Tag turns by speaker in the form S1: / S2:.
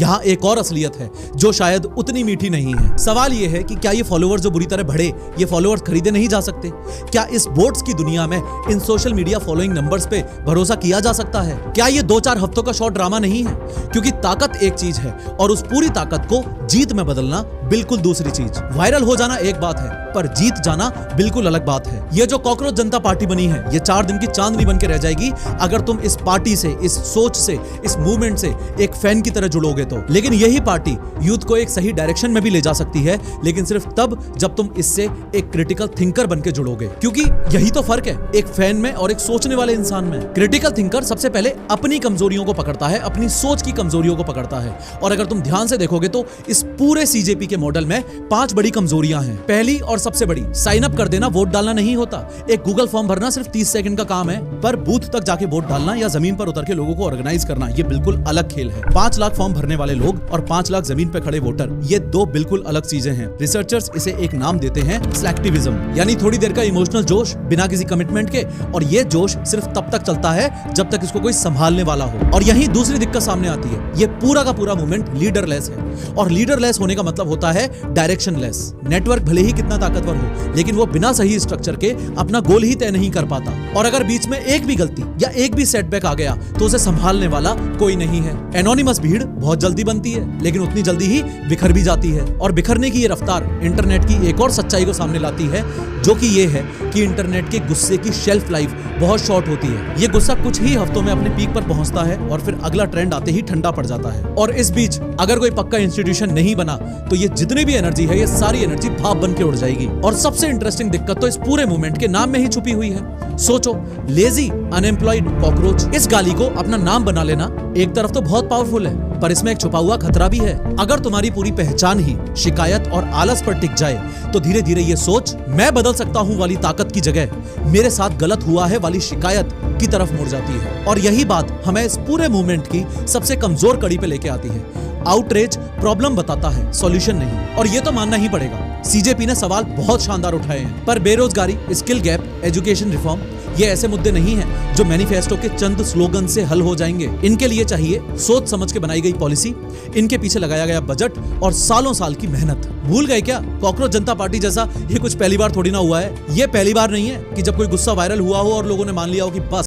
S1: यहाँ एक और असलियत है जो शायद उतनी मीठी नहीं है। सवाल ये है कि क्या ये फॉलोअर्स जो बुरी तरह बढ़े, ये फॉलोअर्स खरीदे नहीं जा सकते? क्या इस बोट्स की दुनिया में इन सोशल मीडिया फॉलोइंग नंबर्स पे भरोसा किया जा सकता है? क्या ये 2-4 हफ्तों का शॉर्ट ड्रामा नहीं है? क्योंकि ताकत एक चीज है और उस पूरी ताकत को जीत में बदलना बिल्कुल दूसरी चीज। वायरल हो जाना एक बात है, पर जीत जाना बिल्कुल अलग बात है। ये जो कॉकरोच जनता पार्टी बनी है, ये 4 दिन की चांदनी बन के रह जाएगी अगर तुम इस पार्टी से, इस सोच से, इस मूवमेंट से एक फैन की तरह जुड़ोगे तो। लेकिन यही पार्टी यूथ को एक सही डायरेक्शन में भी ले जा सकती है, लेकिन सिर्फ तब जब तुम इससे एक क्रिटिकल थिंकर बन के जुड़ोगे। क्योंकि यही तो फर्क है एक फैन में और एक सोचने वाले इंसान में। क्रिटिकल थिंकर सबसे पहले अपनी कमजोरियों को पकड़ता है, अपनी सोच की कमजोरियों को पकड़ता है। और अगर तुम ध्यान से देखोगे तो इस पूरे सीजेपी के मॉडल में 5 बड़ी कमजोरियां हैं। पहली और सबसे बड़ी, साइन अप कर देना, वोट डालना नहीं होता। एक गूगल फॉर्म भरना सिर्फ 30 सेकंड का काम है, पर बूथ तक जाके वोट डालना या जमीन पर उतर के लोगों को ऑर्गेनाइज करना, ये बिल्कुल अलग खेल है। 5 लाख फॉर्म भरने वाले लोग और 5 लाख जमीन पे खड़े वोटर, ये 2 बिल्कुल अलग चीजें हैं। रिसर्चर्स इसे एक नाम देते हैं सिलेक्टिविज्म, यानी थोड़ी देर का इमोशनल जोश बिना किसी कमिटमेंट के, और ये जोश सिर्फ तब तक चलता है जब तक इसको कोई संभालने वाला हो। और यही दूसरी दिक्कत सामने आती है, ये पूरा का पूरा मूवमेंट लीडरलेस है। और लीडरलेस होने का मतलब होता है डायरेक्शनलेस। नेटवर्क भले ही कितना ताकतवर हो, लेकिन वो बिना सही स्ट्रक्चर के अपना गोल ही तय नहीं कर पाता। और अगर बीच में एक भी गलती या एक भी सेटबैक आ गया तो उसे संभालने वाला कोई नहीं है। एनोनिमस भीड़ बहुत जल्दी बनती है, लेकिन उतनी जल्दी ही बिखर भी जाती है। और बिखरने की ये रफ्तार इंटरनेट की एक और सच्चाई को सामने लाती है, जो कि ये है कि इंटरनेट के गुस्से की शेल्फ लाइफ बहुत शॉर्ट होती है। ये गुस्सा कुछ ही हफ्तों में अपने पीक पर पहुंचता है और फिर अगला ट्रेंड आते ही ठंडा पड़ जाता है। और इस बीच अगर कोई पक्का इंस्टीट्यूशन नहीं बना तो ये जितनी भी एनर्जी है, ये सारी एनर्जी भाप बन के उड़ जाएगी। और सबसे इंटरेस्टिंग दिक्कत तो इस पूरे मूवमेंट के नाम में ही छुपी हुई है। सोचो, लेजी अनएम्प्लॉयड कॉकरोच, इस गाली को अपना नाम बना लेना एक तरफ तो बहुत पावरफुल है, पर इसमें एक छुपा हुआ खतरा भी है। अगर तुम्हारी पूरी पहचान ही शिकायत और आलस पर टिक जाए तो धीरे धीरे ये सोच मैं बदल सकता हूँ वाली ताकत की जगह मेरे साथ गलत हुआ है वाली शिकायत की तरफ मुड़ जाती है। और यही बात हमें इस पूरे मूवमेंट की सबसे कमजोर कड़ी पे लेके आती है। आउटरीच प्रॉब्लम बताता है, सॉल्यूशन नहीं। और ये तो मानना ही पड़ेगा, सीजेपी ने सवाल बहुत शानदार उठाए हैं, पर बेरोजगारी, स्किल गैप, एजुकेशन रिफॉर्म, ये ऐसे मुद्दे नहीं हैं जो मैनिफेस्टो के चंद स्लोगन से हल हो जाएंगे। इनके लिए चाहिए सोच समझ के बनाई गई पॉलिसी, इनके पीछे लगाया गया बजट और सालों साल की मेहनत। भूल गए क्या, कॉकरोच जनता पार्टी जैसा ये कुछ पहली बार थोड़ी ना हुआ है। ये पहली बार नहीं है कि जब कोई गुस्सा वायरल हुआ हो और लोगों ने मान लिया हो कि बस